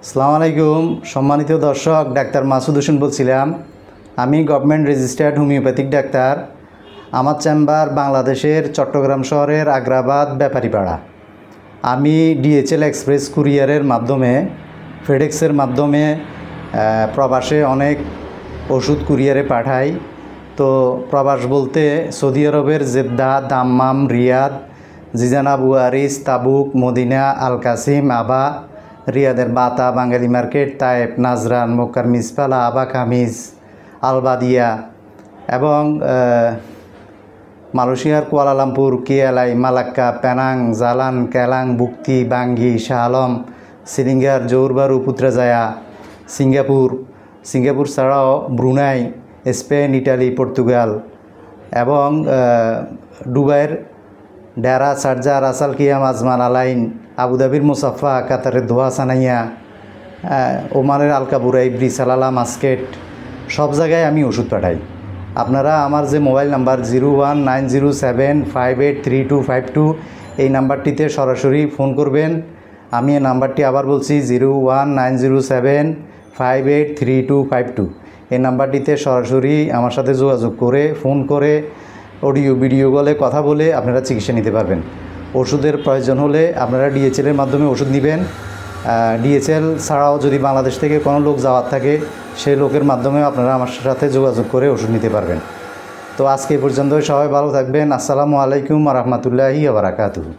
আসসালামু আলাইকুম সম্মানিত দর্শক, ডাক্তার মাসুদ হোসেন বলছিলাম। আমি গভর্নমেন্ট রেজিস্টার্ড হোমিওপ্যাথিক ডাক্তার। আমার চেম্বার বাংলাদেশের চট্টগ্রাম শহরের আগ্রাবাদ ব্যাপারীপাড়া। আমি ডিএচএল এক্সপ্রেস কুরিয়ারের মাধ্যমে, ফেডেক্সের মাধ্যমে প্রবাসে অনেক ওষুধ কুরিয়ারে পাঠাই। তো প্রবাস বলতে সৌদি আরবের জেদ্দা, দাম্মাম, রিয়াদ, জিজানা, বুয়ারিস, তাবুক, মদিনা, আল কাসিম, আবা, রিয়াদের বাতা, বাঙালি মার্কেট, তায়েব, নাজরান, মক্কার মিসপালা, আবা কামিজ, আলবাদিয়া এবং মালয়েশিয়ার কুয়ালালামপুর, কিয়ালাই, Malacca, Penang, Jalan, Klang, Bukit, Bangi, Shah Alam, Selangor, Johor Bahru, Putrajaya, Singapore ছাড়াও ব্রুনাই, স্পেন, ইটালি, পর্তুগাল এবং দুবাইয়ের Deira, Sharjah, Ras al Khaimah, Ajman, Al Ain, আবুধাবির মুসাফা, কাতারের দোহা, সানাইয়া, ওমানের আলকাবুরা, ইব্রি, সালালা, মাস্কেট, সব জায়গায় আমি ওষুধ পাঠাই। আপনারা আমার যে মোবাইল নাম্বার 019075832252 এই নাম্বারটিতে সরাসরি ফোন করবেন। আমি এই নাম্বারটি আবার বলছি, 019075832252। এই নাম্বারটিতে সরাসরি আমার সাথে যোগাযোগ করে, ফোন করে, অডিও ভিডিও কলে কথা বলে আপনারা চিকিৎসা নিতে পারবেন। ওষুধের প্রয়োজন হলে আপনারা ডিএচএলের মাধ্যমে ওষুধ নেবেন। ডিএচএল ছাড়াও যদি বাংলাদেশ থেকে কোনো লোক যাওয়ার থাকে, সেই লোকের মাধ্যমেও আপনারা আমার সাথে যোগাযোগ করে ওষুধ নিতে পারবেন। তো আজকে পর্যন্ত সবাই ভালো থাকবেন। আসসালামু আলাইকুম ওয়া রাহমাতুল্লাহি ওয়া বারাকাতুহু।